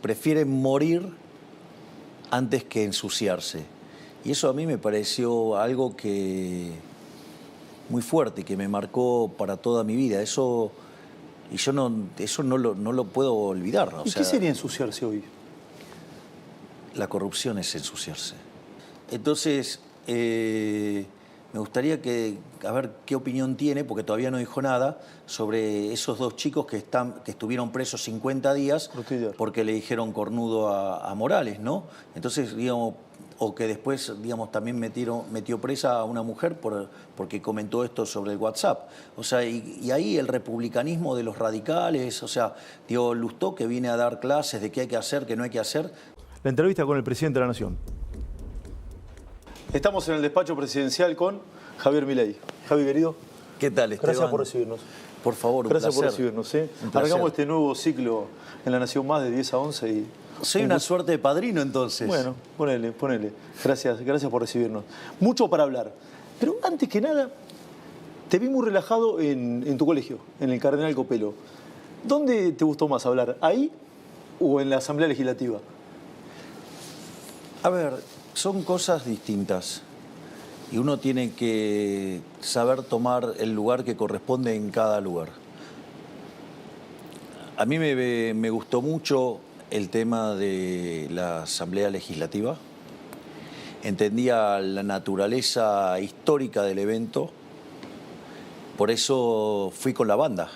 prefieren morir antes que ensuciarse. Y eso a mí me pareció algo que muy fuerte, que me marcó para toda mi vida. Eso no lo puedo olvidar. ¿Y qué sería ensuciarse hoy? La corrupción es ensuciarse. Entonces, me gustaría a ver qué opinión tiene, porque todavía no dijo nada, sobre esos dos chicos que estuvieron presos 50 días porque le dijeron cornudo a Morales, ¿no? Entonces, digamos, o que después, digamos, también metió presa a una mujer porque comentó esto sobre el WhatsApp. O sea, y ahí el republicanismo de los radicales, o sea, digo, Lustó, que viene a dar clases de qué hay que hacer, qué no hay que hacer. La entrevista con el presidente de la Nación. Estamos en el despacho presidencial con Javier Milei. Javi, querido. ¿Qué tal, Esteban? Gracias por recibirnos. Por favor, un Gracias placer. por recibirnos. Arrancamos este nuevo ciclo en La Nación Más de 10 a 11 y... Soy una suerte de padrino, entonces. Bueno, ponele. Gracias por recibirnos. Mucho para hablar. Pero antes que nada, te vi muy relajado en tu colegio, en el Cardenal Copelo. ¿Dónde te gustó más hablar? ¿Ahí o en la Asamblea Legislativa? A ver, son cosas distintas. Y uno tiene que saber tomar el lugar que corresponde en cada lugar. A mí me gustó mucho el tema de la Asamblea Legislativa. Entendía la naturaleza histórica del evento. Por eso fui con la banda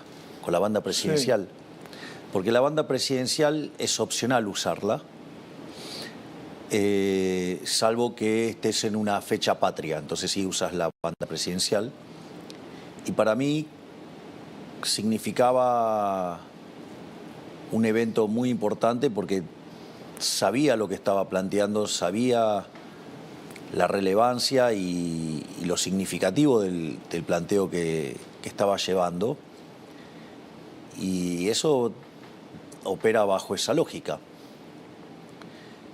presidencial. Sí. Porque la banda presidencial es opcional usarla, salvo que estés en una fecha patria. Entonces sí usas la banda presidencial. Y para mí significaba un evento muy importante porque sabía lo que estaba planteando, sabía la relevancia y lo significativo del planteo que estaba llevando. Y eso opera bajo esa lógica.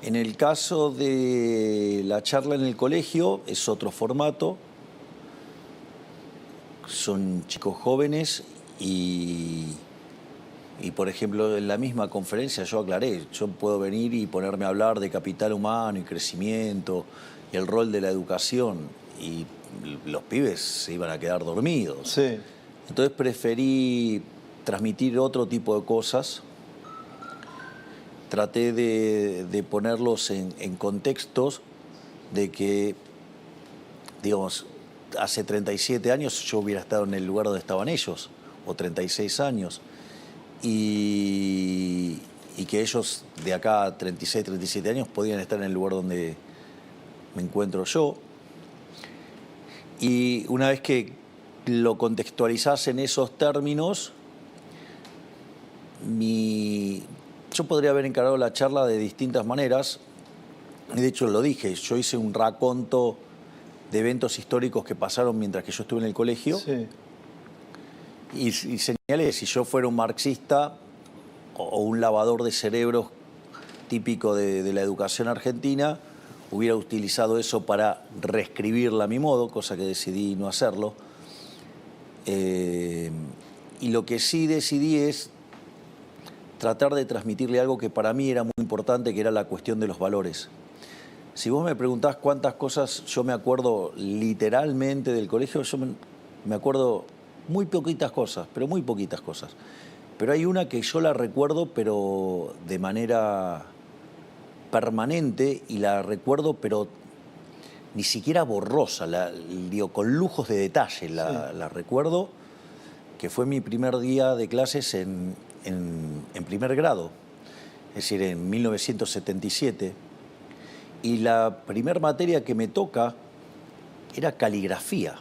En el caso de la charla en el colegio es otro formato. Son chicos jóvenes y por ejemplo, en la misma conferencia yo aclaré, yo puedo venir y ponerme a hablar de capital humano y crecimiento y el rol de la educación, y los pibes se iban a quedar dormidos. Sí. Entonces preferí transmitir otro tipo de cosas. Traté de ponerlos en contextos de que, digamos, hace 37 años yo hubiera estado en el lugar donde estaban ellos, o 36 años. Y que ellos de acá a 36, 37 años podían estar en el lugar donde me encuentro yo. Y una vez que lo contextualizás en esos términos, yo podría haber encarado la charla de distintas maneras. De hecho, lo dije, yo hice un raconto de eventos históricos que pasaron mientras que yo estuve en el colegio. Sí. Y señalé, si yo fuera un marxista o un lavador de cerebros típico de la educación argentina, hubiera utilizado eso para reescribirla a mi modo, cosa que decidí no hacerlo. Y lo que sí decidí es tratar de transmitirle algo que para mí era muy importante, que era la cuestión de los valores. Si vos me preguntás cuántas cosas yo me acuerdo literalmente del colegio, yo me acuerdo muy poquitas cosas, pero muy poquitas cosas. Pero hay una que yo la recuerdo, pero de manera permanente, y la recuerdo, pero ni siquiera borrosa, digo, con lujos de detalle la recuerdo, que fue mi primer día de clases en primer grado, es decir, en 1977. Y la primer materia que me toca era caligrafía.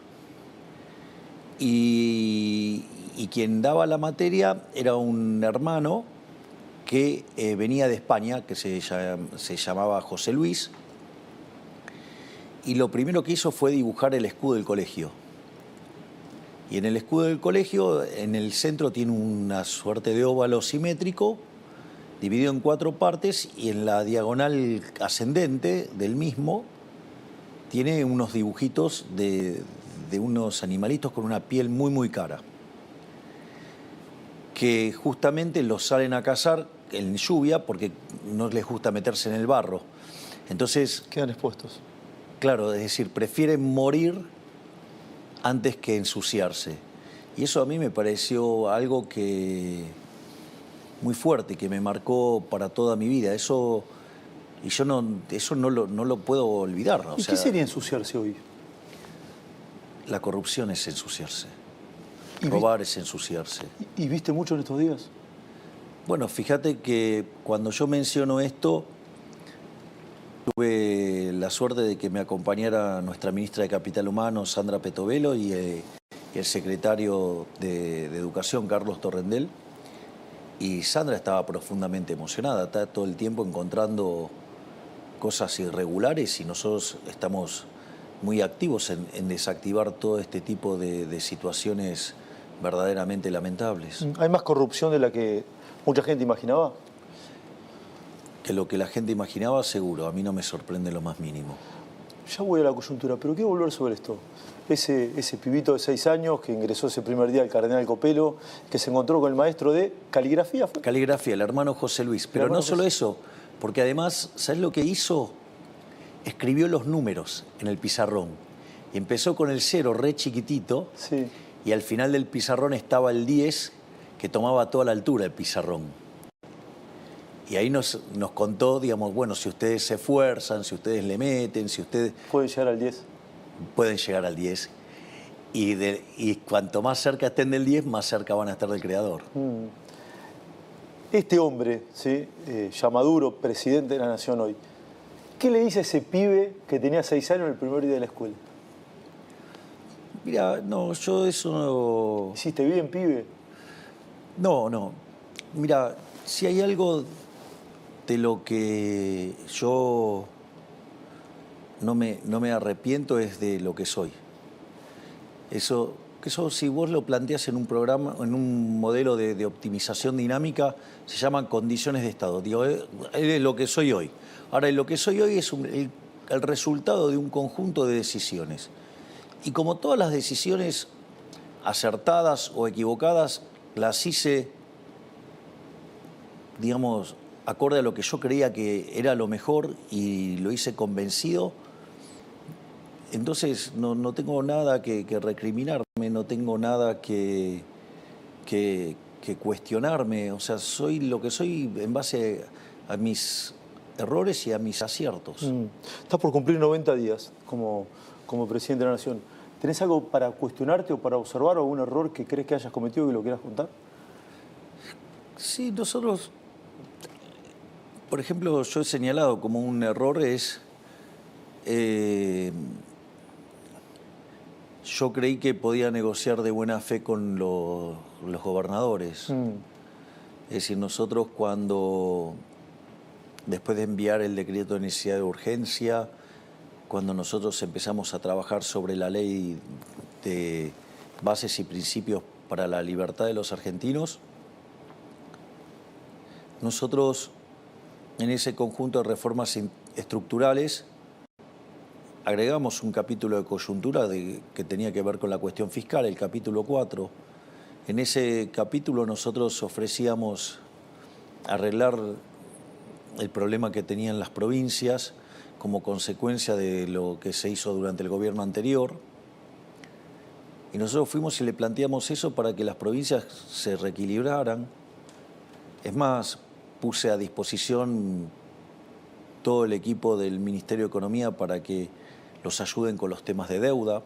Y quien daba la materia era un hermano que venía de España, que se llamaba José Luis, y lo primero que hizo fue dibujar el escudo del colegio. Y en el escudo del colegio, en el centro tiene una suerte de óvalo simétrico, dividido en 4 partes, y en la diagonal ascendente del mismo tiene unos dibujitos de unos animalitos con una piel muy, muy cara, que justamente los salen a cazar en lluvia porque no les gusta meterse en el barro. Entonces, Quedan expuestos. claro, es decir, prefieren morir antes que ensuciarse. Y eso a mí me pareció algo que muy fuerte, que me marcó para toda mi vida. Eso no lo puedo olvidar. O ¿Y sea, qué sería ensuciarse hoy? la corrupción es ensuciarse. ¿Y Robar es ensuciarse. ¿Y viste mucho en estos días? Bueno, fíjate que cuando yo menciono esto, tuve la suerte de que me acompañara nuestra ministra de Capital Humano, Sandra Petovelo, y el secretario de Educación, Carlos Torrendel. Y Sandra estaba profundamente emocionada, está todo el tiempo encontrando cosas irregulares y nosotros estamos muy activos en desactivar todo este tipo de situaciones verdaderamente lamentables. ¿Hay más corrupción de la que mucha gente imaginaba? Que lo que la gente imaginaba, seguro, a mí no me sorprende lo más mínimo. Ya voy a la coyuntura, pero quiero volver sobre esto. Ese pibito de 6 años que ingresó ese primer día al Cardenal Copelo, que se encontró con el maestro de caligrafía. ¿Fue? Caligrafía, el hermano José Luis. Pero no solo eso, porque además, ¿sabes lo que hizo? Escribió los números en el pizarrón. Y empezó con el 0 re chiquitito, Sí. y al final del pizarrón estaba el 10, que tomaba toda la altura el pizarrón. Y ahí nos contó, digamos, bueno, si ustedes se esfuerzan, si ustedes le meten, si ustedes ¿Pueden llegar al 10? pueden llegar al 10. Y cuanto más cerca estén del 10, más cerca van a estar del creador. Este hombre, ¿sí? Ya Maduro, presidente de la Nación hoy, ¿qué le dice a ese pibe que tenía 6 años en el primer día de la escuela? Mira, no, yo eso no... ¿Hiciste bien, pibe? No. Mira, si hay algo de lo que yo no me arrepiento es de lo que soy. Eso si vos lo planteás en un programa, en un modelo de optimización dinámica, se llaman condiciones de estado. Digo, es lo que soy hoy. Ahora, lo que soy hoy es el resultado de un conjunto de decisiones. Y como todas las decisiones acertadas o equivocadas, las hice, digamos, acorde a lo que yo creía que era lo mejor y lo hice convencido. Entonces no tengo nada que recriminarme, no tengo nada que cuestionarme. O sea, soy lo que soy en base a mis errores y a mis aciertos. Estás por cumplir 90 días como presidente de la Nación. ¿Tenés algo para cuestionarte o para observar o algún error que crees que hayas cometido y que lo quieras contar? Sí, nosotros, por ejemplo, yo he señalado como un error es... yo creí que podía negociar de buena fe con los gobernadores. Es decir, nosotros cuando, después de enviar el decreto de necesidad de urgencia, cuando nosotros empezamos a trabajar sobre la ley de bases y principios para la libertad de los argentinos, nosotros en ese conjunto de reformas estructurales agregamos un capítulo de coyuntura que tenía que ver con la cuestión fiscal, el capítulo 4. En ese capítulo nosotros ofrecíamos arreglar el problema que tenían las provincias como consecuencia de lo que se hizo durante el gobierno anterior. Y nosotros fuimos y le planteamos eso para que las provincias se reequilibraran. Es más, puse a disposición todo el equipo del Ministerio de Economía para que los ayuden con los temas de deuda.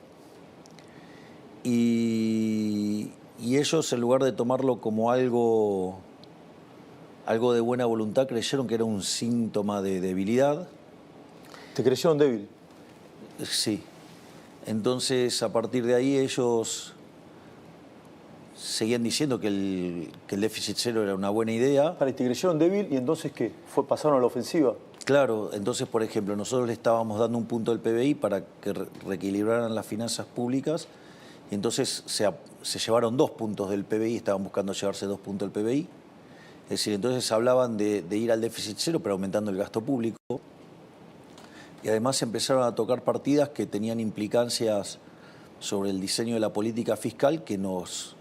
Y ellos, en lugar de tomarlo como algo de buena voluntad, creyeron que era un síntoma de debilidad. ¿Te creyeron débil? Sí. Entonces, a partir de ahí, ellos seguían diciendo que el déficit cero era una buena idea. ¿Te creyeron débil y entonces qué? ¿Pasaron a la ofensiva? Claro, entonces, por ejemplo, nosotros le estábamos dando un punto del PBI para que reequilibraran las finanzas públicas y entonces se llevaron 2 puntos del PBI, estaban buscando llevarse 2 puntos del PBI. Es decir, entonces hablaban de ir al déficit cero, pero aumentando el gasto público. Y además empezaron a tocar partidas que tenían implicancias sobre el diseño de la política fiscal que nos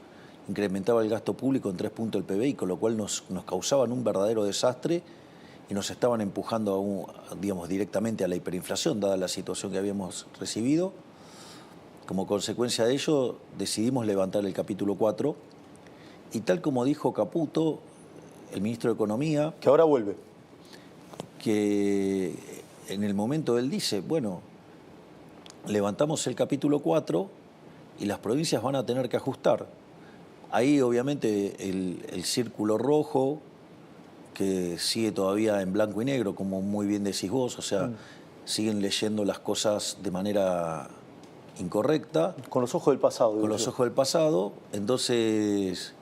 incrementaba el gasto público en 3 puntos del PBI, con lo cual nos causaban un verdadero desastre y nos estaban empujando digamos, directamente a la hiperinflación, dada la situación que habíamos recibido. Como consecuencia de ello, decidimos levantar el capítulo 4 y tal como dijo Caputo, el ministro de Economía... Que ahora vuelve. Que en el momento él dice, bueno, levantamos el capítulo 4 y las provincias van a tener que ajustar. Ahí obviamente el círculo rojo, que sigue todavía en blanco y negro, como muy bien decís vos, o sea, siguen leyendo las cosas de manera incorrecta. Con los ojos del pasado. Con los ojos del pasado, entonces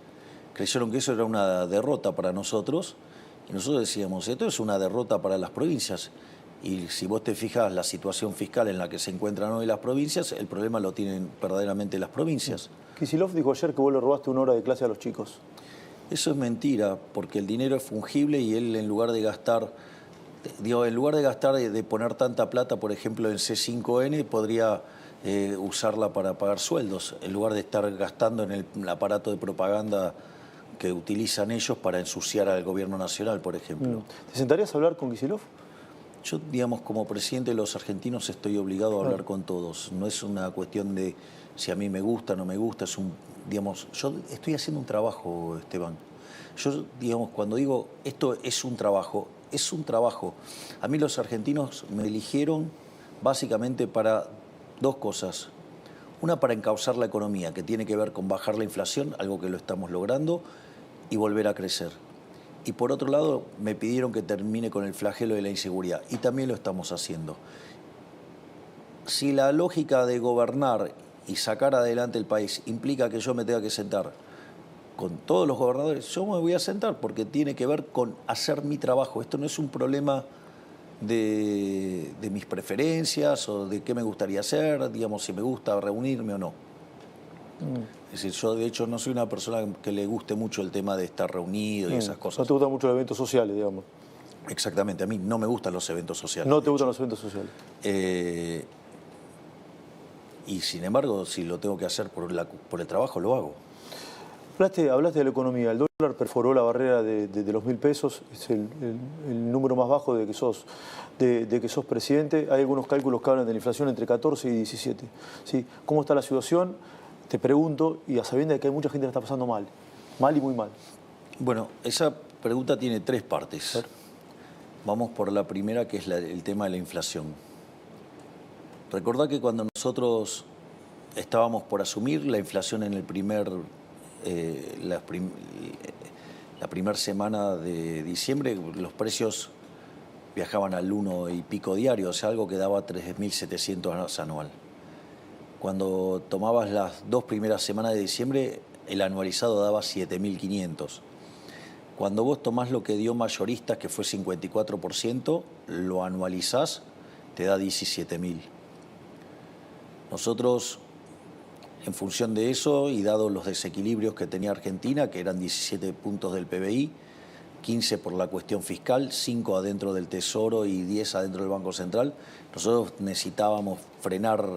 creyeron que eso era una derrota para nosotros, y nosotros decíamos, esto es una derrota para las provincias. Y si vos te fijas la situación fiscal en la que se encuentran hoy las provincias, el problema lo tienen verdaderamente las provincias. Kicillof dijo ayer que vos le robaste 1 hora de clase a los chicos. Eso es mentira, porque el dinero es fungible y él en lugar de gastar, de poner tanta plata, por ejemplo, en C5N, podría usarla para pagar sueldos, en lugar de estar gastando en el aparato de propaganda que utilizan ellos para ensuciar al gobierno nacional, por ejemplo. ¿Te sentarías a hablar con Kicillof? Yo, digamos, como presidente de los argentinos estoy obligado a hablar con todos. No es una cuestión de si a mí me gusta o no me gusta, yo estoy haciendo un trabajo, Esteban. Yo, digamos, cuando digo esto es un trabajo, es un trabajo. A mí los argentinos me eligieron básicamente para 2 cosas. Una, para encauzar la economía, que tiene que ver con bajar la inflación, algo que lo estamos logrando, y volver a crecer. Y por otro lado, me pidieron que termine con el flagelo de la inseguridad, y también lo estamos haciendo. Si la lógica de gobernar y sacar adelante el país implica que yo me tenga que sentar con todos los gobernadores, yo me voy a sentar porque tiene que ver con hacer mi trabajo. Esto no es un problema de mis preferencias o de qué me gustaría hacer, digamos, si me gusta reunirme o no. Es decir, yo de hecho no soy una persona que le guste mucho el tema de estar reunido y esas cosas. No te gustan mucho los eventos sociales, digamos. Exactamente, a mí no me gustan los eventos sociales. No te gustan los eventos sociales. Y sin embargo, si lo tengo que hacer por el trabajo, lo hago. Hablaste de la economía. El dólar perforó la barrera de los 1.000 pesos. Es el número más bajo de que sos presidente. Hay algunos cálculos que hablan de la inflación entre 14 y 17. ¿Sí? ¿Cómo está la situación? Te pregunto, y a sabiendas de que hay mucha gente que la está pasando mal. Mal y muy mal. Bueno, esa pregunta tiene 3 partes. Vamos por la primera, que es el tema de la inflación. Recordá que cuando nosotros estábamos por asumir la inflación en la primera semana de diciembre, los precios viajaban al 1 y pico diario, o sea, algo que daba 3.700 anual. Cuando tomabas las 2 primeras semanas de diciembre, el anualizado daba 7.500. Cuando vos tomás lo que dio mayoristas, que fue 54%, lo anualizás, te da 17.000. Nosotros, en función de eso y dado los desequilibrios que tenía Argentina, que eran 17 puntos del PBI, 15 por la cuestión fiscal, 5 adentro del Tesoro y 10 adentro del Banco Central, nosotros necesitábamos frenar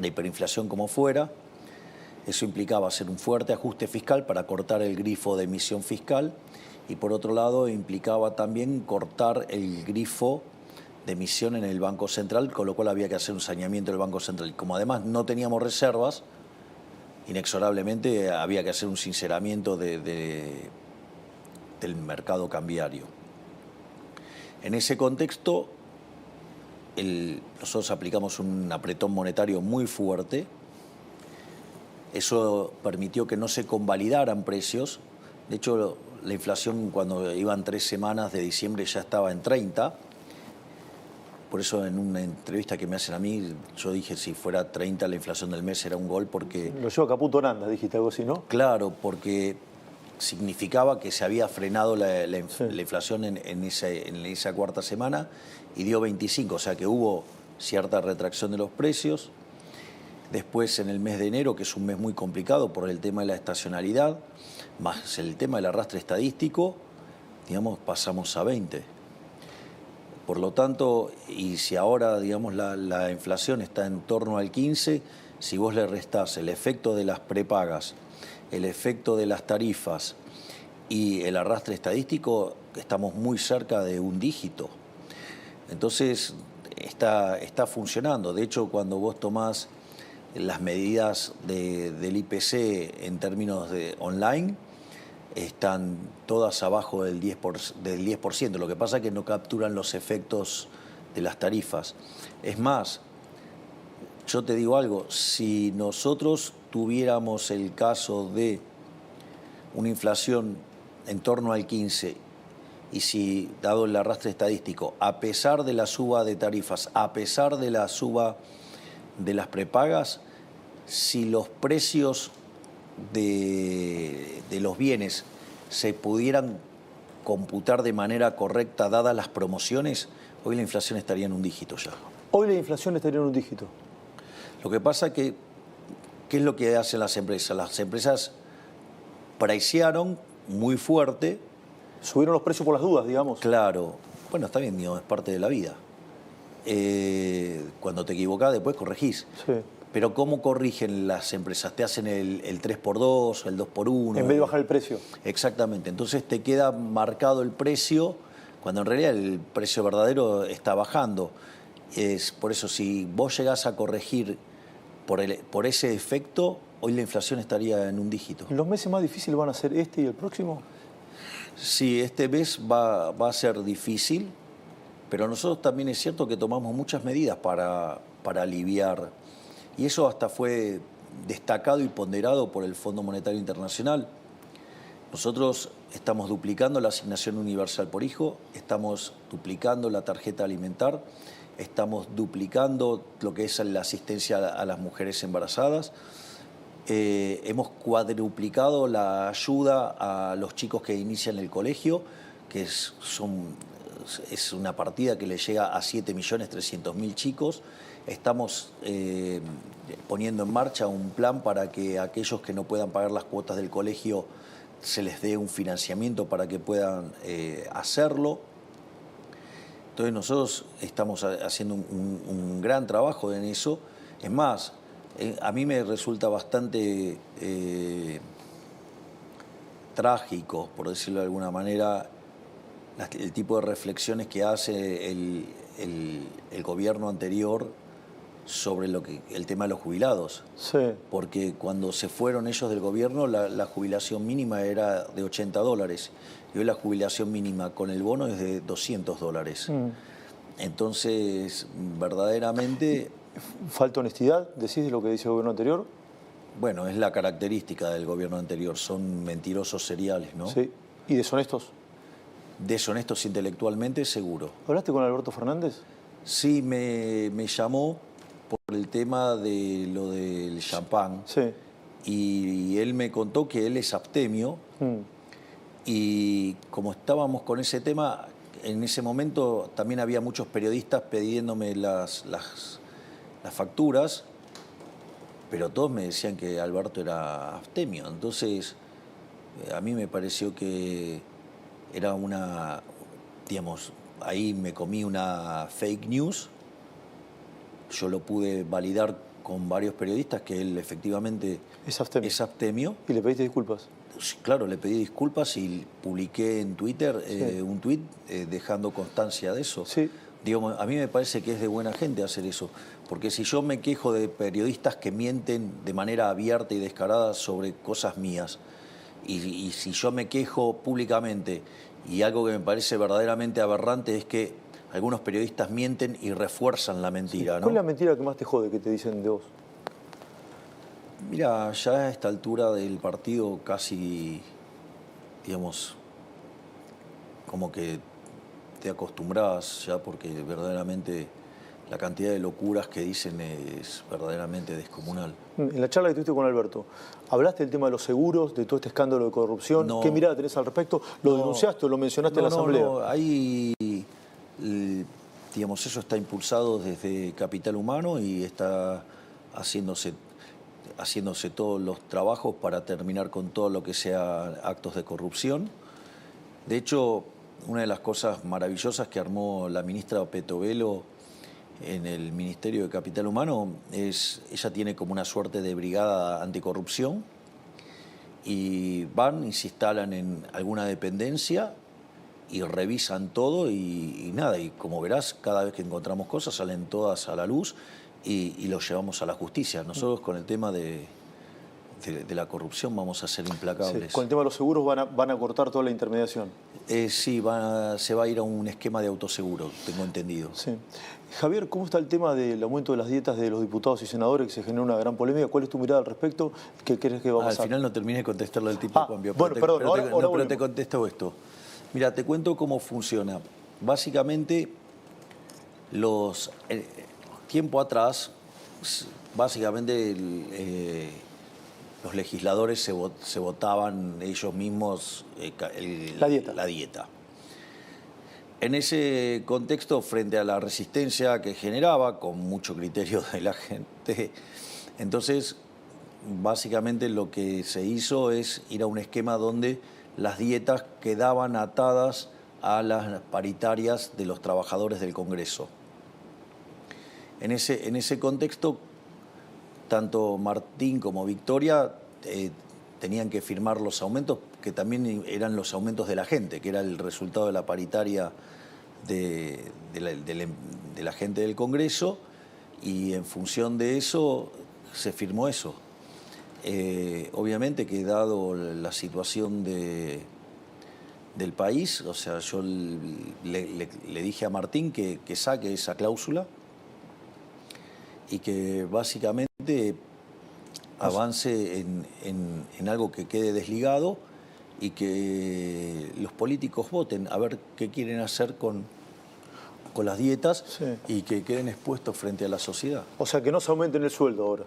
la hiperinflación como fuera. Eso implicaba hacer un fuerte ajuste fiscal para cortar el grifo de emisión fiscal y por otro lado implicaba también cortar el grifo de emisión en el Banco Central, con lo cual había que hacer un saneamiento del Banco Central. Y como además no teníamos reservas, inexorablemente había que hacer un sinceramiento del mercado cambiario. En ese contexto, nosotros aplicamos un apretón monetario muy fuerte. Eso permitió que no se convalidaran precios. De hecho, la inflación cuando iban 3 semanas de diciembre ya estaba en 30. Por eso en una entrevista que me hacen a mí, yo dije si fuera 30 la inflación del mes era un gol porque... Lo llevo a Caputo Aranda, dijiste algo así, ¿no? Claro, porque significaba que se había frenado la inflación en esa cuarta semana y dio 25, o sea que hubo cierta retracción de los precios. Después en el mes de enero, que es un mes muy complicado por el tema de la estacionalidad, más el tema del arrastre estadístico, digamos, pasamos a 20. Por lo tanto, y si ahora, digamos, la inflación está en torno al 15, si vos le restás el efecto de las prepagas el efecto de las tarifas y el arrastre estadístico, estamos muy cerca de un dígito. Entonces, está funcionando. De hecho, cuando vos tomás las medidas del IPC en términos de online, están todas abajo del 10%. Lo que pasa es que no capturan los efectos de las tarifas. Es más, yo te digo algo, si nosotros tuviéramos el caso de una inflación en torno al 15%, y si, dado el arrastre estadístico, a pesar de la suba de tarifas, a pesar de la suba de las prepagas, si los precios de los bienes se pudieran computar de manera correcta, dadas las promociones, hoy la inflación estaría en un dígito ya. Hoy la inflación estaría en un dígito. Lo que pasa es que, ¿qué es lo que hacen las empresas? Las empresas pricearon muy fuerte. Subieron los precios por las dudas, digamos. Claro. Bueno, está bien, es parte de la vida. Cuando te equivocás, después corregís. Sí. Pero ¿cómo corrigen las empresas? Te hacen el 3x2, el 2x1. En vez de bajar el precio. Exactamente. Entonces te queda marcado el precio, cuando en realidad el precio verdadero está bajando. Es por eso, si vos llegás a corregir por ese efecto, hoy la inflación estaría en un dígito. ¿Los meses más difíciles van a ser este y el próximo? Sí, este mes va a ser difícil, pero nosotros también es cierto que tomamos muchas medidas para aliviar. Y eso hasta fue destacado y ponderado por el Fondo Monetario Internacional. Nosotros estamos duplicando la asignación universal por hijo, estamos duplicando la tarjeta alimentar, estamos duplicando lo que es la asistencia a las mujeres embarazadas. Hemos cuadruplicado la ayuda a los chicos que inician el colegio, que es una partida que le llega a 7.300.000 chicos. Estamos poniendo en marcha un plan para que aquellos que no puedan pagar las cuotas del colegio se les dé un financiamiento para que puedan hacerlo. Entonces nosotros estamos haciendo un gran trabajo en eso. Es más, a mí me resulta bastante trágico, por decirlo de alguna manera, el tipo de reflexiones que hace el gobierno anterior sobre el tema de los jubilados. Sí. Porque cuando se fueron ellos del gobierno, la jubilación mínima era de $80. Y hoy la jubilación mínima con el bono es de $200. Entonces, verdaderamente... ¿Falta honestidad, decís, de lo que dice el gobierno anterior? Bueno, es la característica del gobierno anterior. Son mentirosos seriales, ¿no? Sí. ¿Y deshonestos? Deshonestos intelectualmente, seguro. ¿Hablaste con Alberto Fernández? Sí, me llamó por el tema de lo del champán. Sí. Y él me contó que él es abstemio. Y como estábamos con ese tema, en ese momento también había muchos periodistas pidiéndome las facturas, pero todos me decían que Alberto era abstemio. Entonces, a mí me pareció que era digamos, ahí me comí una fake news. Yo lo pude validar con varios periodistas que él efectivamente es abstemio. ¿Y le pediste disculpas? Claro, le pedí disculpas y publiqué en Twitter un tuit dejando constancia de eso. Sí. Digo, a mí me parece que es de buena gente hacer eso, porque si yo me quejo de periodistas que mienten de manera abierta y descarada sobre cosas mías, y si yo me quejo públicamente, y algo que me parece verdaderamente aberrante es que algunos periodistas mienten y refuerzan la mentira, ¿no? ¿Cuál es la mentira que más te jode que te dicen de vos? Mira, ya a esta altura del partido casi, digamos, como que te acostumbras ya, porque verdaderamente la cantidad de locuras que dicen es verdaderamente descomunal. En la charla que tuviste con Alberto, ¿hablaste del tema de los seguros, de todo este escándalo de corrupción? No. ¿Qué mirada tenés al respecto? ¿Lo denunciaste o lo mencionaste en la asamblea? No, ahí, digamos, eso está impulsado desde Capital Humano y está haciéndose todos los trabajos para terminar con todo lo que sea actos de corrupción. De hecho, una de las cosas maravillosas que armó la ministra Petovelo en el Ministerio de Capital Humano es, ella tiene como una suerte de brigada anticorrupción y van y se instalan en alguna dependencia y revisan todo y nada, y como verás, cada vez que encontramos cosas salen todas a la luz y los llevamos a la justicia. Nosotros con el tema de la corrupción vamos a ser implacables. Sí, con el tema de los seguros van a cortar toda la intermediación. Sí, se va a ir a un esquema de autoseguro, tengo entendido. Sí. Javier, ¿cómo está el tema del aumento de las dietas de los diputados y senadores, que se genera una gran polémica? ¿Cuál es tu mirada al respecto? ¿Qué crees que va a pasar? Al final no terminé de contestarlo del tipo de cambio. Bueno, perdón, pero te contesto esto. Mira, te cuento cómo funciona. Básicamente, tiempo atrás, básicamente los legisladores se votaban ellos mismos la dieta. En ese contexto, frente a la resistencia que generaba, con mucho criterio de la gente, entonces básicamente lo que se hizo es ir a un esquema donde las dietas quedaban atadas a las paritarias de los trabajadores del Congreso. En ese contexto, tanto Martín como Victoria tenían que firmar los aumentos, que también eran los aumentos de la gente, que era el resultado de la paritaria de la gente del Congreso, y en función de eso se firmó eso. Obviamente que dado la situación del país, o sea, yo le dije a Martín que saque esa cláusula y que básicamente avance en algo que quede desligado y que los políticos voten a ver qué quieren hacer con las dietas, sí, y que queden expuestos frente a la sociedad. O sea, que no se aumenten el sueldo ahora.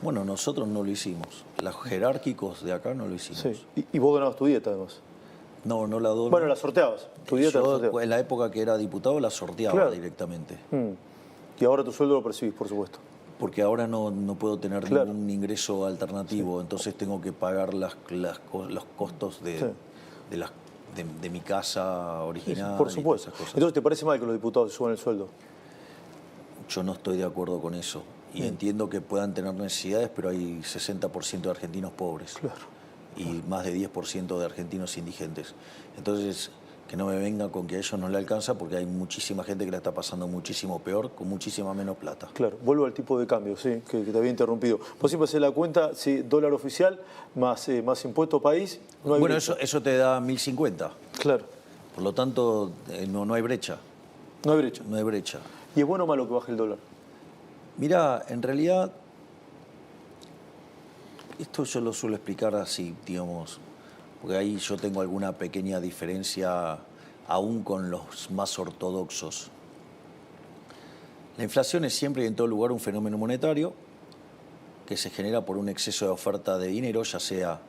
Bueno, nosotros no lo hicimos. Los jerárquicos de acá no lo hicimos. Sí. ¿Y vos donabas tu dieta, además? No, no la dono. Bueno, la sorteabas. Tu dieta la sorteabas. En la época que era diputado la sorteaba directamente. Y ahora tu sueldo lo percibís, por supuesto. Porque ahora no puedo tener ningún ingreso alternativo, entonces tengo que pagar los costos de mi casa original. Por supuesto. Entonces, ¿te parece mal que los diputados se suban el sueldo? Yo no estoy de acuerdo con eso. Y entiendo que puedan tener necesidades, pero hay 60% de argentinos pobres. Claro. Y más de 10% de argentinos indigentes. Entonces, que no me venga con que a ellos no le alcanza, porque hay muchísima gente que la está pasando muchísimo peor, con muchísima menos plata. Claro, vuelvo al tipo de cambio, sí, que te había interrumpido. Vos siempre haces la cuenta, sí, dólar oficial más impuesto país, no hay bueno, brecha. eso te da 1.050. Claro. Por lo tanto, no hay brecha. No hay brecha. No hay brecha. ¿Y es bueno o malo que baje el dólar? Mirá, en realidad, esto yo lo suelo explicar así, digamos, porque ahí yo tengo alguna pequeña diferencia aún con los más ortodoxos. La inflación es siempre y en todo lugar un fenómeno monetario que se genera por un exceso de oferta de dinero, ya sea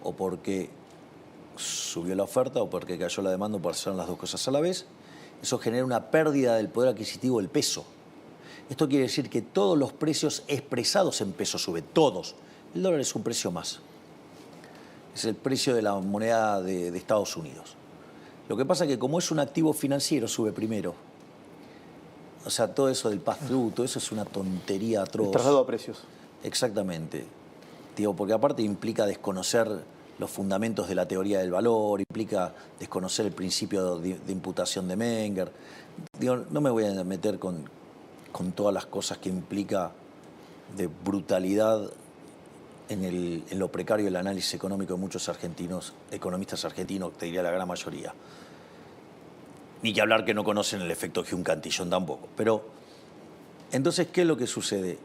o porque subió la oferta o porque cayó la demanda, o porque son las dos cosas a la vez. Eso genera una pérdida del poder adquisitivo del peso. Esto quiere decir que todos los precios expresados en pesos suben, todos. El dólar es un precio más. Es el precio de la moneda de Estados Unidos. Lo que pasa es que como es un activo financiero, sube primero. O sea, todo eso del pass-through, todo eso es una tontería atroz. El traslado a precios. Exactamente. Digo, porque aparte implica desconocer los fundamentos de la teoría del valor, implica desconocer el principio de imputación de Menger. Digo, no me voy a meter con todas las cosas que implica de brutalidad en lo precario del análisis económico de muchos economistas argentinos, te diría la gran mayoría. Ni que hablar que no conocen el efecto Hume-Cantillon tampoco. Pero, entonces, ¿qué es lo que sucede?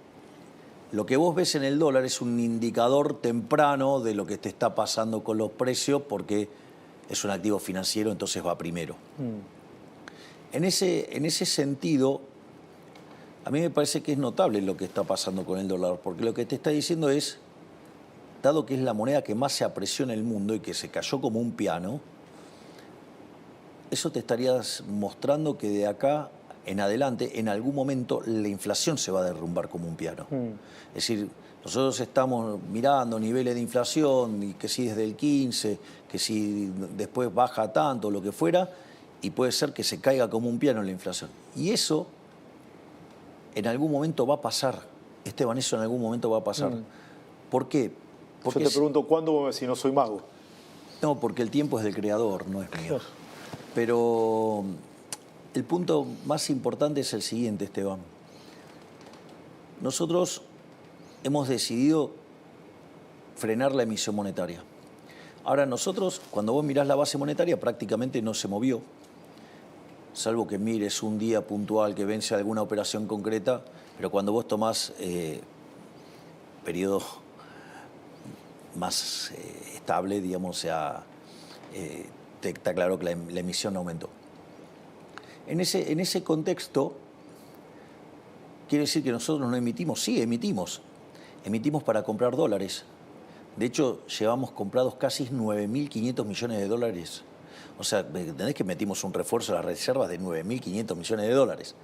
Lo que vos ves en el dólar es un indicador temprano de lo que te está pasando con los precios, porque es un activo financiero, entonces va primero. En ese sentido, a mí me parece que es notable lo que está pasando con el dólar, porque lo que te está diciendo es, dado que es la moneda que más se apreció en el mundo y que se cayó como un piano, eso te estarías mostrando que de acá en adelante, en algún momento, la inflación se va a derrumbar como un piano. Es decir, nosotros estamos mirando niveles de inflación, y que si desde el 15, que si después baja tanto, lo que fuera, y puede ser que se caiga como un piano la inflación. Y eso en algún momento va a pasar, Esteban, eso en algún momento va a pasar. ¿Por qué? Yo te pregunto cuándo, si no soy mago. No, porque el tiempo es del creador, no es mío. Pero el punto más importante es el siguiente, Esteban. Nosotros hemos decidido frenar la emisión monetaria. Ahora nosotros, cuando vos mirás la base monetaria, prácticamente no se movió, salvo que mires un día puntual que vence alguna operación concreta, pero cuando vos tomás periodo más estable, digamos, o sea, está claro que la emisión aumentó. En ese contexto, ¿quiere decir que nosotros no emitimos? Sí, emitimos. Emitimos para comprar dólares. De hecho, llevamos comprados casi 9.500 millones de dólares. O sea, ¿entendés que metimos un refuerzo a las reservas de 9.500 millones de dólares?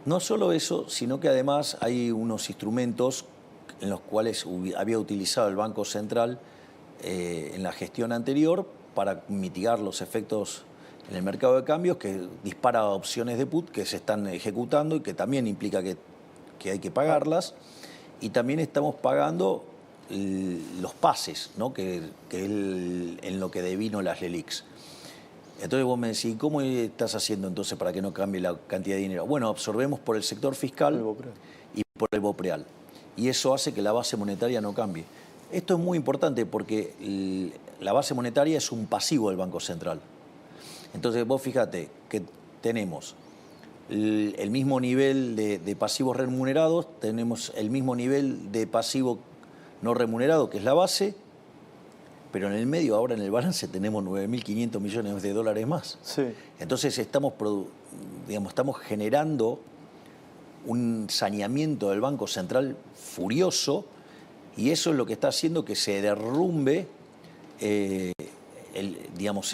No solo eso, sino que además hay unos instrumentos en los cuales había utilizado el Banco Central en la gestión anterior para mitigar los efectos en el mercado de cambios, que dispara opciones de put que se están ejecutando y que también implica que hay que pagarlas. Y también estamos pagando los pases, ¿no? que es en lo que devino las LELIQs. Entonces vos me decís, ¿cómo estás haciendo entonces para que no cambie la cantidad de dinero? Bueno, absorbemos por el sector fiscal y por el BOPREAL. Y eso hace que la base monetaria no cambie. Esto es muy importante porque la base monetaria es un pasivo del Banco Central. Entonces vos fíjate que tenemos el mismo nivel de pasivos remunerados, tenemos el mismo nivel de pasivo no remunerado, que es la base, pero en el medio, ahora en el balance, tenemos 9.500 millones de dólares más. Sí. Entonces estamos generando un saneamiento del Banco Central furioso, y eso es lo que está haciendo que se derrumbe el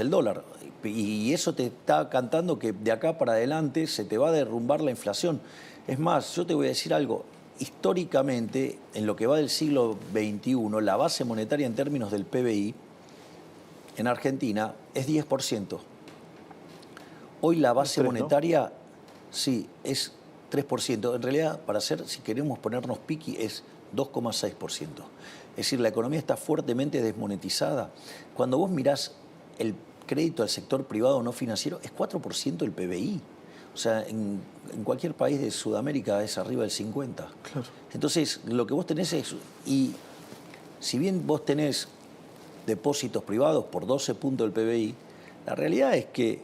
dólar. Y eso te está cantando que de acá para adelante se te va a derrumbar la inflación. Es más, yo te voy a decir algo. Históricamente, en lo que va del siglo XXI, la base monetaria en términos del PBI en Argentina es 10%. Hoy la base monetaria, sí, es 3%. En realidad, si queremos ponernos piqui, es 2,6%. Es decir, la economía está fuertemente desmonetizada. Cuando vos mirás el crédito al sector privado no financiero, es 4% del PBI. O sea, en cualquier país de Sudamérica es arriba del 50%. Claro. Entonces, lo que vos tenés es... Y si bien vos tenés depósitos privados por 12 puntos del PBI, la realidad es que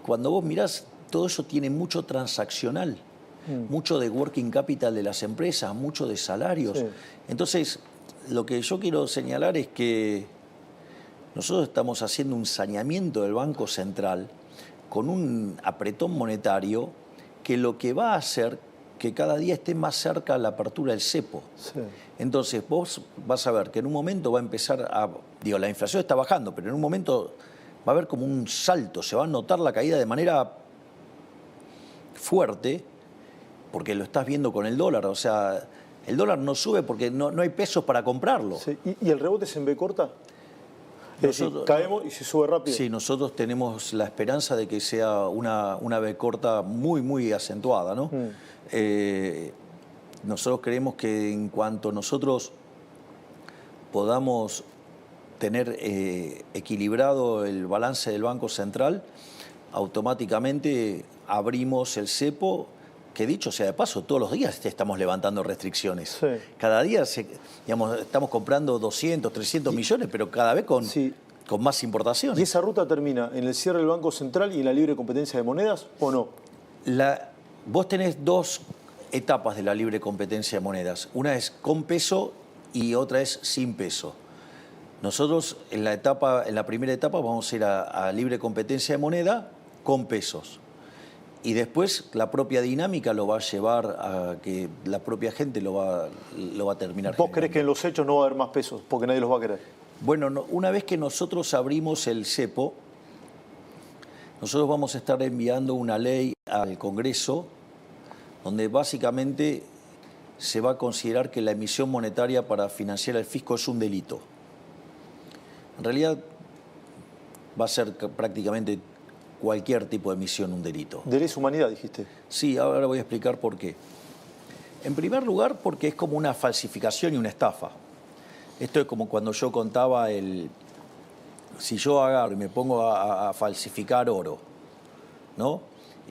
cuando vos mirás, todo eso tiene mucho transaccional, mucho de working capital de las empresas, mucho de salarios. Sí. Entonces, lo que yo quiero señalar es que nosotros estamos haciendo un saneamiento del Banco Central con un apretón monetario que lo que va a hacer que cada día esté más cerca la apertura del cepo. Sí. Entonces vos vas a ver que en un momento va a empezar la inflación está bajando, pero en un momento va a haber como un salto, se va a notar la caída de manera fuerte, porque lo estás viendo con el dólar. O sea, el dólar no sube porque no hay pesos para comprarlo. Sí. ¿Y el rebote es en B corta? Es decir, caemos y se sube rápido. Sí, nosotros tenemos la esperanza de que sea una B corta muy, muy acentuada, ¿no? Nosotros creemos que en cuanto nosotros podamos tener equilibrado el balance del Banco Central, automáticamente abrimos el cepo, que dicho sea de paso, todos los días estamos levantando restricciones. Sí. Cada día estamos comprando 200, 300 millones, pero cada vez con más importaciones. ¿Y esa ruta termina en el cierre del Banco Central y en la libre competencia de monedas o no? Vos tenés dos etapas de la libre competencia de monedas. Una es con peso y otra es sin peso. Nosotros en la primera etapa vamos a ir a libre competencia de moneda con pesos. Y después la propia dinámica lo va a llevar a que la propia gente lo va a terminar. ¿Vos crees que en los hechos no va a haber más pesos? Porque nadie los va a querer. Bueno, una vez que nosotros abrimos el cepo, nosotros vamos a estar enviando una ley al Congreso donde básicamente se va a considerar que la emisión monetaria para financiar el fisco es un delito. En realidad va a ser prácticamente cualquier tipo de emisión un delito. De lesa humanidad, dijiste. Sí, ahora voy a explicar por qué. En primer lugar, porque es como una falsificación y una estafa. Esto es como cuando yo contaba si yo agarro y me pongo a falsificar oro, ¿no?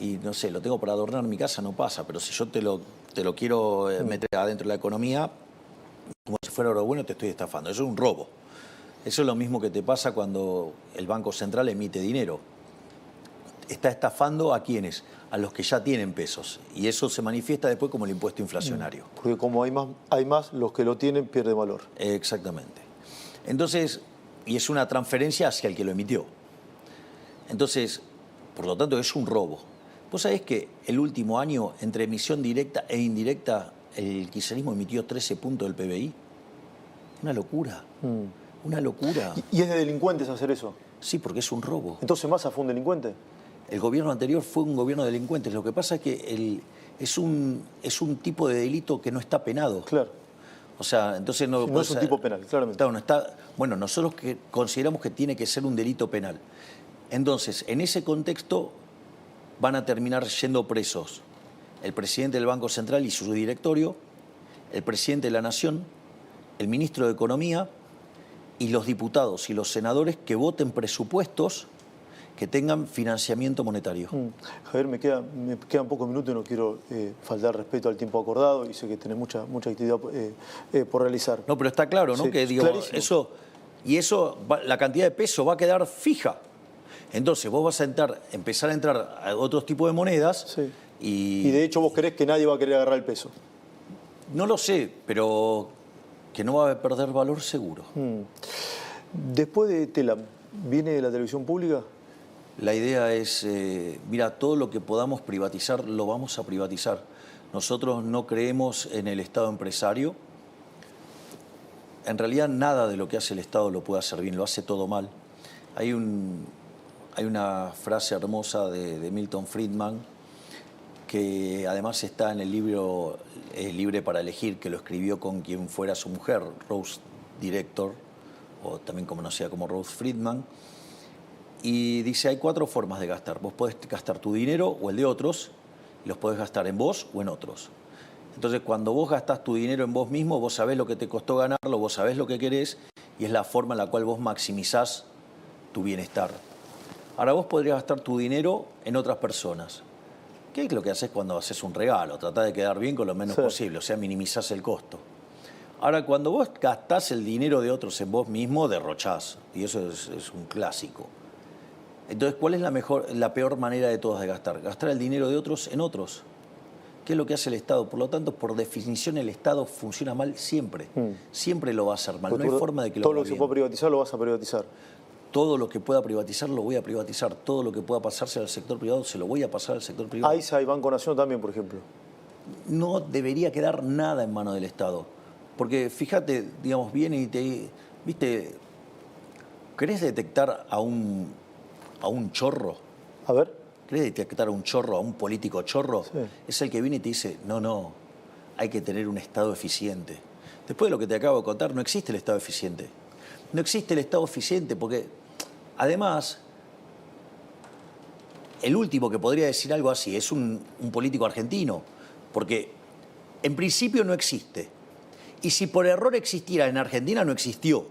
Y no sé, lo tengo para adornar mi casa, no pasa, pero si yo te lo quiero meter adentro de la economía, como si fuera oro bueno, te estoy estafando. Eso es un robo. Eso es lo mismo que te pasa cuando el Banco Central emite dinero. Está estafando ¿a quiénes? A los que ya tienen pesos. Y eso se manifiesta después como el impuesto inflacionario. Porque como hay más, los que lo tienen pierden valor. Exactamente. Entonces, y es una transferencia hacia el que lo emitió. Entonces, por lo tanto, es un robo. Vos sabés que el último año, entre emisión directa e indirecta, el kirchnerismo emitió 13 puntos del PBI. Una locura. Una locura. ¿Y es de delincuentes hacer eso? Sí, porque es un robo. ¿Entonces Massa fue un delincuente? El gobierno anterior fue un gobierno de delincuentes. Lo que pasa es que es un tipo de delito que no está penado. Claro. O sea, entonces no... No es un tipo penal, claramente. Claro, no está, bueno, nosotros consideramos que tiene que ser un delito penal. Entonces, en ese contexto van a terminar yendo presos el presidente del Banco Central y su directorio, el presidente de la Nación, el ministro de Economía y los diputados y los senadores que voten presupuestos que tengan financiamiento monetario. Javier, me quedan pocos minutos y no quiero faltar respeto al tiempo acordado y sé que tenés mucha actividad por realizar. No, pero está claro, ¿no? Sí, Que digo, clarísimo. la cantidad de peso va a quedar fija. Entonces vos vas a empezar a entrar a otros tipos de monedas. Sí. Y de hecho vos creés que nadie va a querer agarrar el peso. No lo sé, pero que no va a perder valor seguro. Después de Telam, ¿viene de la televisión pública? La idea es, mira, todo lo que podamos privatizar lo vamos a privatizar. Nosotros no creemos en el Estado empresario. En realidad nada de lo que hace el Estado lo puede hacer bien, lo hace todo mal. Hay una frase hermosa de Milton Friedman que además está en el libro Libre para elegir, que lo escribió con quien fuera su mujer, Rose Director, o también conocida como Rose Friedman. Y dice, hay 4 formas de gastar. Vos podés gastar tu dinero o el de otros, y los podés gastar en vos o en otros. Entonces, cuando vos gastás tu dinero en vos mismo, vos sabés lo que te costó ganarlo, vos sabés lo que querés, y es la forma en la cual vos maximizás tu bienestar. Ahora, vos podrías gastar tu dinero en otras personas. ¿Qué es lo que haces cuando haces un regalo? Tratás de quedar bien con lo menos posible, o sea, minimizás el costo. Ahora, cuando vos gastás el dinero de otros en vos mismo, derrochás, y eso es un clásico. Entonces, ¿cuál es la peor manera de todas de gastar? Gastar el dinero de otros en otros. ¿Qué es lo que hace el Estado? Por lo tanto, por definición, el Estado funciona mal siempre. Siempre lo va a hacer mal. No hay forma de que lo haga bien. Todo lo que se pueda privatizar lo vas a privatizar. Todo lo que pueda privatizar lo voy a privatizar. Todo lo que pueda pasarse al sector privado se lo voy a pasar al sector privado. AISA y Banco Nación también, por ejemplo. No debería quedar nada en manos del Estado. Porque fíjate, digamos, viene y ¿viste? ¿Querés detectar a un chorro? A ver. ¿Querés detectar a un chorro, a un político chorro? Sí. Es el que viene y te dice, no, hay que tener un Estado eficiente. Después de lo que te acabo de contar, no existe el Estado eficiente. No existe el Estado eficiente porque, además, el último que podría decir algo así es un político argentino, porque en principio no existe. Y si por error existiera en Argentina, no existió.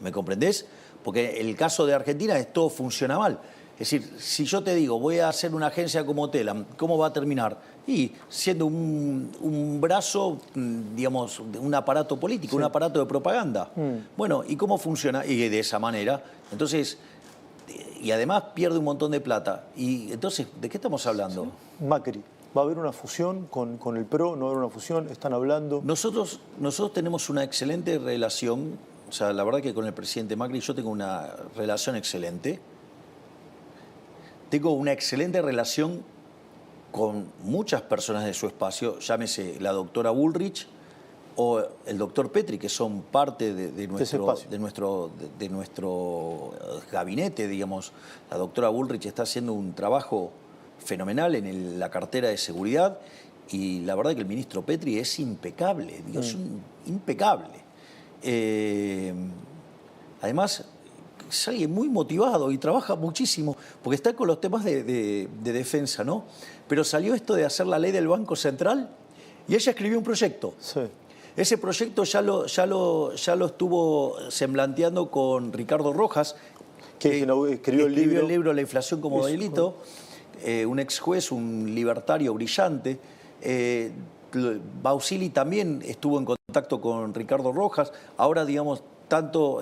¿Me comprendés? Porque el caso de Argentina es todo funciona mal. Es decir, si yo te digo, voy a hacer una agencia como Telam, ¿cómo va a terminar? Y siendo un brazo, digamos, un aparato político, un aparato de propaganda. Bueno, ¿y cómo funciona? Y de esa manera. Entonces, y además pierde un montón de plata. Y entonces, ¿de qué estamos hablando? Macri. ¿Va a haber una fusión con el PRO? ¿No va a haber una fusión? ¿Están hablando? Nosotros tenemos una excelente relación. O sea, la verdad que con el presidente Macri yo tengo una relación excelente. Tengo una excelente relación con muchas personas de su espacio, llámese la doctora Bullrich o el doctor Petri, que son parte de nuestro gabinete, digamos. La doctora Bullrich está haciendo un trabajo fenomenal en la cartera de seguridad y la verdad que el ministro Petri es impecable, digo, es impecable. Además, es alguien muy motivado y trabaja muchísimo, porque está con los temas de defensa, ¿no? Pero salió esto de hacer la ley del Banco Central Y ella escribió un proyecto. Sí. Ese proyecto ya lo estuvo semblanteando con Ricardo Rojas, Que escribió el libro. La inflación como delito, un ex juez, un libertario brillante. Bausili también estuvo en contacto con Ricardo Rojas. Ahora, digamos, tanto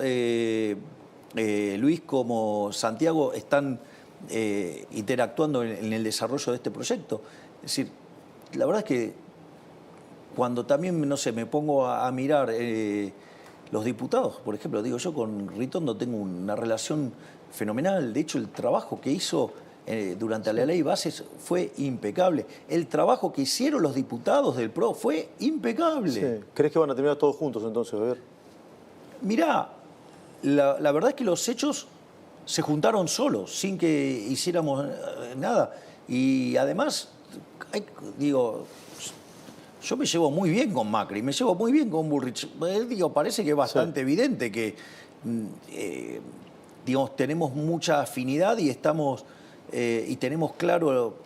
Luis como Santiago están interactuando en el desarrollo de este proyecto. Es decir, la verdad es que cuando también, no sé, me pongo a mirar los diputados, por ejemplo, digo, yo con Ritondo tengo una relación fenomenal. De hecho, el trabajo que hizo durante la ley Bases fue impecable. El trabajo que hicieron los diputados del PRO fue impecable. Sí. ¿Crees que van a terminar todos juntos entonces, Javier? Mirá, la verdad es que los hechos se juntaron solos, sin que hiciéramos nada. Y además, digo, yo me llevo muy bien con Macri, me llevo muy bien con Bullrich. Digo, parece que es bastante evidente que digamos, tenemos mucha afinidad y y tenemos claro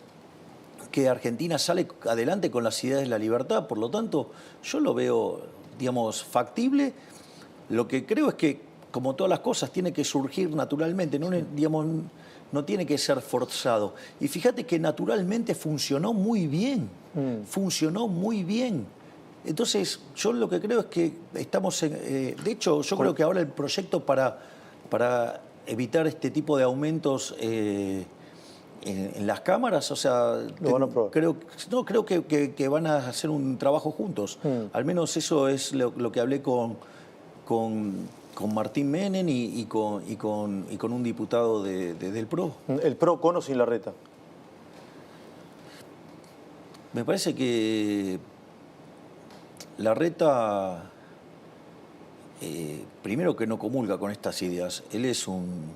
que Argentina sale adelante con las ideas de la libertad. Por lo tanto, yo lo veo, digamos, factible. Lo que creo es que, como todas las cosas, tiene que surgir naturalmente, no, digamos, no tiene que ser forzado. Y fíjate que naturalmente funcionó muy bien, funcionó muy bien. Entonces, yo lo que creo es que estamos de hecho, yo creo que ahora el proyecto para evitar este tipo de aumentos en las cámaras, o sea, lo van a probar. creo que van a hacer un trabajo juntos. Al menos eso es lo que hablé con Martín Menem y con un diputado del PRO. ¿El PRO con o sin Larreta? Me parece que Larreta, primero que no comulga con estas ideas. Él es un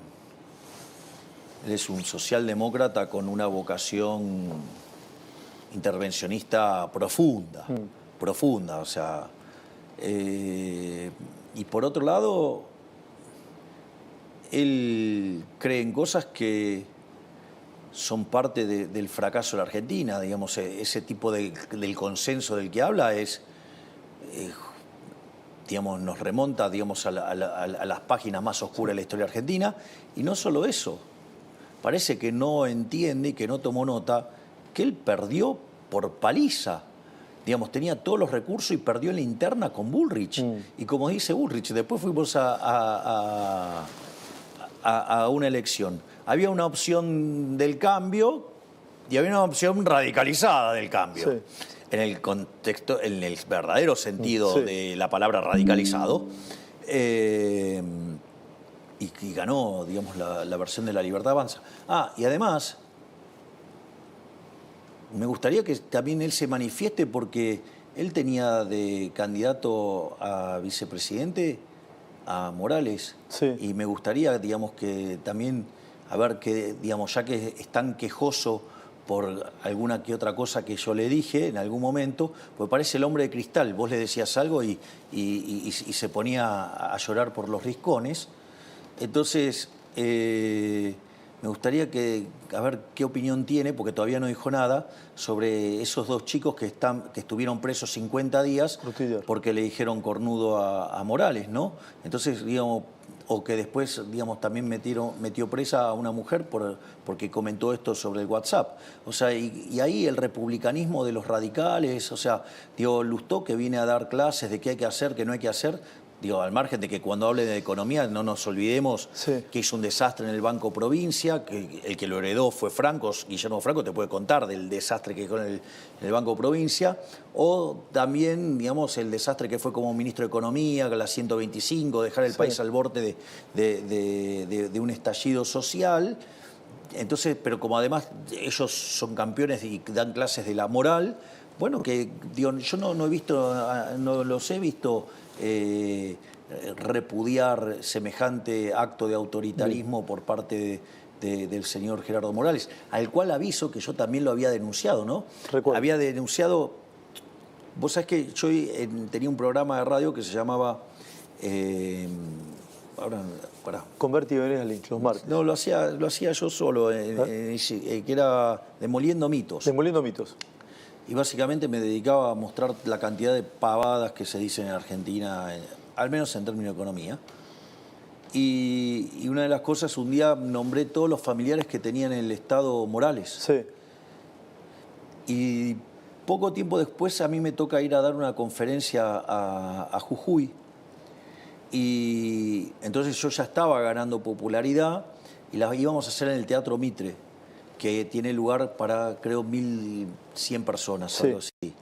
socialdemócrata con una vocación intervencionista profunda, profunda, o sea... y por otro lado, él cree en cosas que son parte del fracaso de la Argentina. Digamos, ese tipo del consenso del que habla es, digamos, nos remonta, digamos, a las páginas más oscuras de la historia argentina. Y no solo eso, parece que no entiende y que no tomó nota que él perdió por paliza. Digamos, tenía todos los recursos y perdió en la interna con Bullrich. Y como dice Bullrich, después fuimos a una elección. Había una opción del cambio y había una opción radicalizada del cambio. Sí. En el contexto, en el verdadero sentido de la palabra radicalizado. Y ganó, digamos, la versión de La Libertad Avanza. Y además... me gustaría que también él se manifieste porque él tenía de candidato a vicepresidente a Morales. Sí. Y me gustaría, digamos, que también, a ver, que, digamos, ya que es tan quejoso por alguna que otra cosa que yo le dije en algún momento, pues parece el hombre de cristal. Vos le decías algo y se ponía a llorar por los riscones. Entonces... me gustaría a ver qué opinión tiene, porque todavía no dijo nada, sobre esos dos chicos que estuvieron presos 50 días porque le dijeron cornudo a Morales, ¿no? Entonces, digamos, o que después, digamos, también metió presa a una mujer porque comentó esto sobre el WhatsApp. O sea, y ahí el republicanismo de los radicales, o sea, digo, Lustó, que viene a dar clases de qué hay que hacer, qué no hay que hacer. Digo, al margen de que cuando hable de economía no nos olvidemos que hizo un desastre en el Banco Provincia, que el que lo heredó fue Franco, Guillermo Franco te puede contar del desastre que fue en el Banco Provincia, o también, digamos, el desastre que fue como ministro de Economía, con la 125, dejar el país al borde de un estallido social. Entonces, pero como además ellos son campeones y dan clases de la moral, bueno, que digo, yo no he visto, no los he visto repudiar semejante acto de autoritarismo por parte del señor Gerardo Morales, al cual aviso que yo también lo había denunciado, ¿no? Recuerdo. Había denunciado, vos sabés que yo tenía un programa de radio que se llamaba... Converti y Venegas Lynch, los martes. No, lo hacía yo solo, que era Demoliendo Mitos. Demoliendo Mitos. y básicamente me dedicaba a mostrar la cantidad de pavadas que se dicen en Argentina, al menos en términos de economía. Y una de las cosas, un día nombré todos los familiares que tenían en el Estado Morales. Sí. Y poco tiempo después a mí me toca ir a dar una conferencia a Jujuy. Y entonces yo ya estaba ganando popularidad y la íbamos a hacer en el Teatro Mitre, que tiene lugar para, creo, 1.100 personas, Sí. algo así.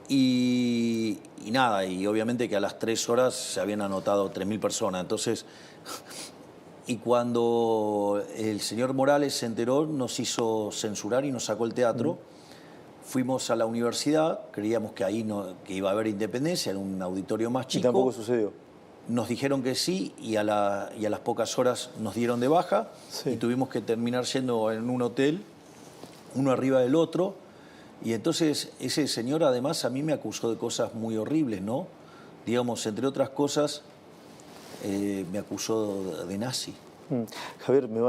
Y nada, y obviamente que a las 3 horas se habían anotado 3.000 personas. Entonces, y cuando el señor Morales se enteró, nos hizo censurar y nos sacó el teatro. Fuimos a la universidad, creíamos que ahí que iba a haber independencia, en un auditorio más Y chico. tampoco sucedió. Nos dijeron que sí y a las pocas horas nos dieron de baja. Sí. Y tuvimos que terminar yendo en un hotel, uno arriba del otro. Y entonces ese señor además a mí me acusó de cosas muy horribles, ¿no? Digamos, entre otras cosas, me acusó de nazi. Javier, me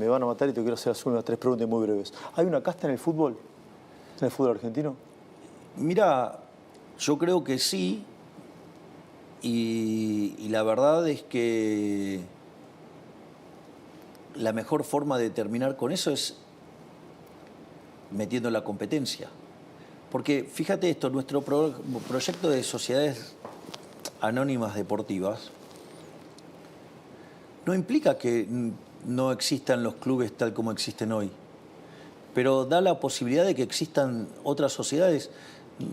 van a matar y te quiero hacer unas 3 preguntas muy breves. ¿Hay una casta en el fútbol? ¿En el fútbol argentino? Mira, yo creo que sí. Y la verdad es que la mejor forma de terminar con eso es metiendo la competencia. Porque fíjate esto, nuestro proyecto de sociedades anónimas deportivas no implica que no existan los clubes tal como existen hoy, pero da la posibilidad de que existan otras sociedades.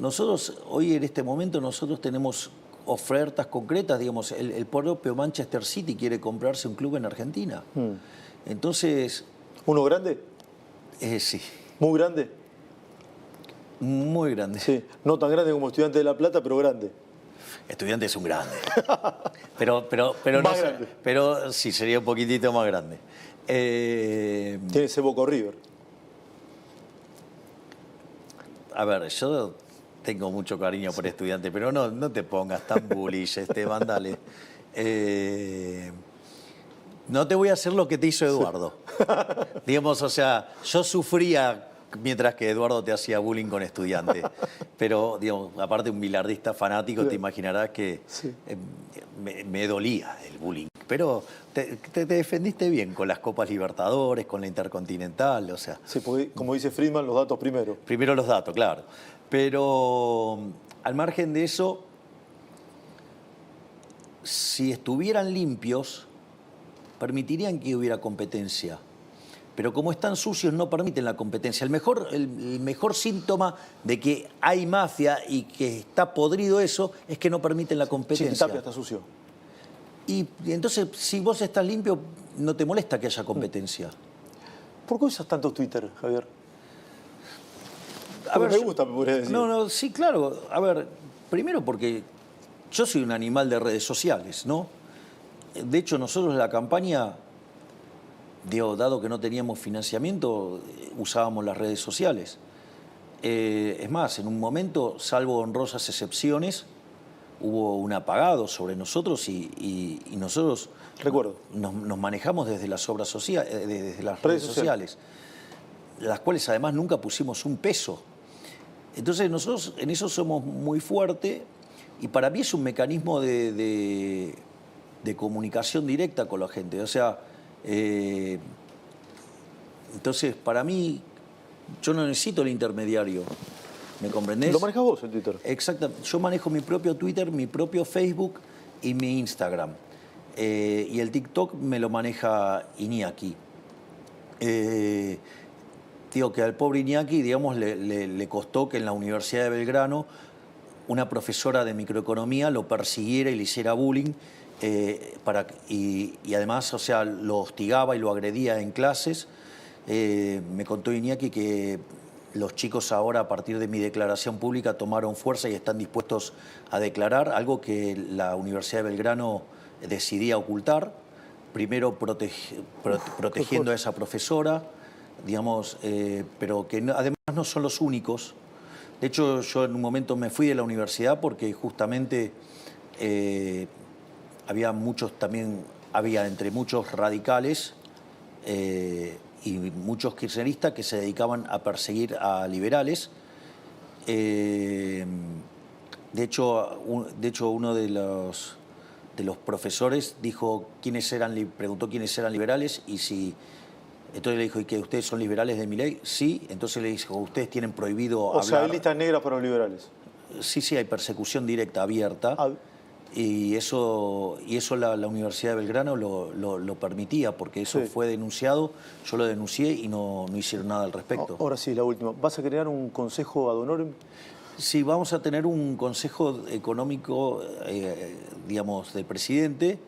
Nosotros, hoy en este momento, nosotros tenemos ofertas concretas, digamos, el propio Manchester City quiere comprarse un club en Argentina. Entonces... ¿Uno grande? Sí. ¿Muy grande? Muy grande. Sí, no tan grande como Estudiantes de La Plata, pero grande. Estudiantes es un grande. Pero Más grande. Pero sí, sería un poquitito más grande. Tiene ese Boca River. A ver, yo tengo mucho cariño por Estudiantes, pero no te pongas tan bullish, Esteban, dale. No te voy a hacer lo que te hizo Eduardo. Digamos, o sea, yo sufría mientras que Eduardo te hacía bullying con Estudiantes. Pero, digamos, aparte un bilardista fanático, Sí. te imaginarás que Sí. me dolía el bullying. Pero te defendiste bien con las Copas Libertadores, con la Intercontinental, o sea... Sí, porque como dice Friedman, los datos primero. Primero los datos, claro. Pero al margen de eso, si estuvieran limpios, permitirían que hubiera competencia. Pero como están sucios, no permiten la competencia. El mejor síntoma de que hay mafia y que está podrido eso es que no permiten la competencia. Chiquitapia está sucio. Y entonces, si vos estás limpio, no te molesta que haya competencia. ¿Por qué usas tanto Twitter, Javier? A ver, me gusta, me podrías decir. No, sí, claro. A ver, primero porque yo soy un animal de redes sociales, ¿no? De hecho, nosotros en la campaña, dado que no teníamos financiamiento, usábamos las redes sociales. Es más, en un momento, salvo honrosas excepciones, hubo un apagado sobre nosotros y nosotros Recuerdo. nos manejamos desde las obras sociales, desde las redes sociales, las cuales además nunca pusimos un peso. Entonces nosotros en eso somos muy fuertes y para mí es un mecanismo de comunicación directa con la gente. O sea, entonces para mí yo no necesito el intermediario. ¿Me comprendés? ¿Lo manejas vos el Twitter? Exacto. Yo manejo mi propio Twitter, mi propio Facebook y mi Instagram. Y el TikTok me lo maneja Iñaki. Digo que al pobre Iñaki, digamos, le costó que en la Universidad de Belgrano una profesora de microeconomía lo persiguiera y le hiciera bullying. Y además, o sea, lo hostigaba y lo agredía en clases. Me contó Iñaki que los chicos ahora, a partir de mi declaración pública, tomaron fuerza y están dispuestos a declarar, algo que la Universidad de Belgrano decidía ocultar, primero protegiendo a esa profesora, digamos, pero que además no son los únicos. De hecho, yo en un momento me fui de la universidad porque justamente había entre muchos radicales y muchos kirchneristas que se dedicaban a perseguir a liberales De hecho, uno de los profesores preguntó quiénes eran liberales y si... Entonces le dijo, ¿y que ustedes son liberales de Milei? Sí. Entonces le dijo, ¿ustedes tienen prohibido hablar? O sea, hay listas negras para los liberales. Sí, hay persecución directa, abierta. Y eso la Universidad de Belgrano lo permitía, porque eso fue denunciado, yo lo denuncié y no hicieron nada al respecto. Ahora sí, la última. ¿Vas a crear un consejo ad honorem? Sí, vamos a tener un consejo económico, digamos, del presidente.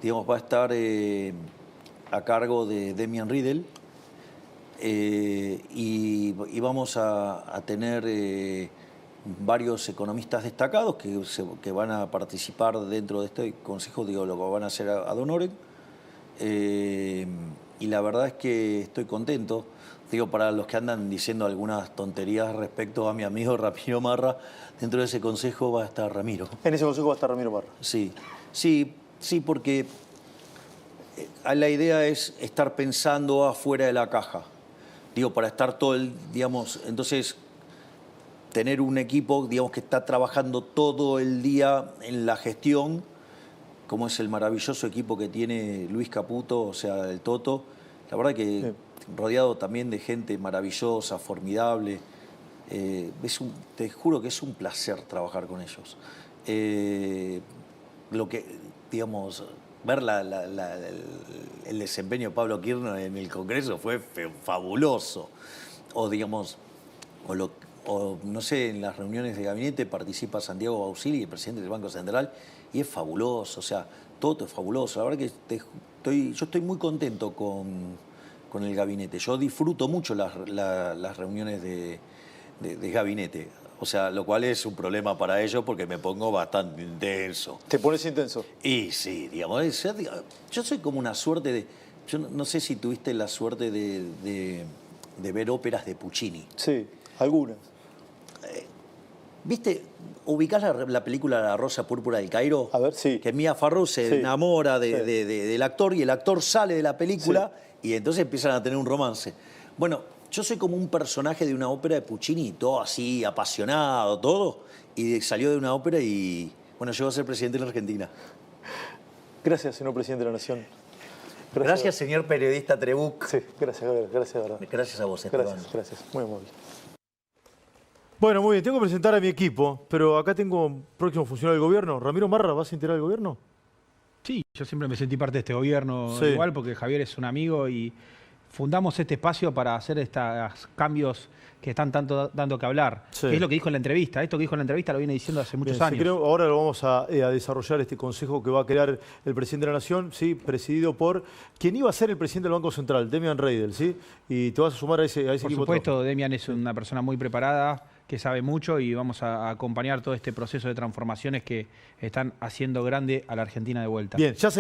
Digamos, va a estar a cargo de Demian Riedel. Y vamos a tener varios economistas destacados que van a participar dentro de este consejo, digo, lo que van a hacer ad honorem. Y la verdad es que estoy contento. Digo, para los que andan diciendo algunas tonterías respecto a mi amigo Ramiro Marra, dentro de ese consejo va a estar Ramiro. En ese consejo va a estar Ramiro Marra. Sí, porque la idea es estar pensando afuera de la caja. Digo, para estar digamos, entonces tener un equipo, digamos, que está trabajando todo el día en la gestión, como es el maravilloso equipo que tiene Luis Caputo, o sea, el Toto. La verdad que rodeado también de gente maravillosa, formidable. Te juro que es un placer trabajar con ellos. Lo que, digamos, ver el desempeño de Pablo Kirchner en el Congreso fue fabuloso. O, digamos, no sé, en las reuniones de gabinete participa Santiago Bausili, el presidente del Banco Central, y es fabuloso, o sea, todo es fabuloso. La verdad que yo estoy muy contento con el gabinete. Yo disfruto mucho las reuniones de gabinete, o sea, lo cual es un problema para ellos porque me pongo bastante intenso. ¿Te pones intenso? Y sí, digamos, yo soy como una suerte de... Yo no sé si tuviste la suerte de ver óperas de Puccini. Sí, algunas. ¿Viste? ¿Ubicás la película La Rosa Púrpura del Cairo? A ver, sí. Que Mia Farrow se enamora del actor y el actor sale de la película y entonces empiezan a tener un romance. Bueno, yo soy como un personaje de una ópera de Puccini, todo así, apasionado, todo, y salió de una ópera y, bueno, llegó a ser presidente de la Argentina. Gracias, señor presidente de la Nación. Gracias, señor periodista Trebuch. Sí, gracias, de verdad. Gracias a vos, Esteban. Gracias, muy amable. Bueno, muy bien, tengo que presentar a mi equipo, pero acá tengo un próximo funcionario del gobierno. Ramiro Marra, ¿vas a integrar el gobierno? Sí, yo siempre me sentí parte de este gobierno igual porque Javier es un amigo y fundamos este espacio para hacer estos cambios que están tanto dando que hablar. Sí. Es lo que dijo en la entrevista. Esto que dijo en la entrevista lo viene diciendo hace muchos años. Sí, creo, ahora lo vamos a desarrollar este consejo que va a crear el presidente de la Nación, ¿sí? Presidido por quien iba a ser el presidente del Banco Central, Demian Riedel, ¿sí? Y te vas a sumar a ese equipo. Por supuesto, Demian es una persona muy preparada, que sabe mucho y vamos a acompañar todo este proceso de transformaciones que están haciendo grande a la Argentina de vuelta. Bien, ya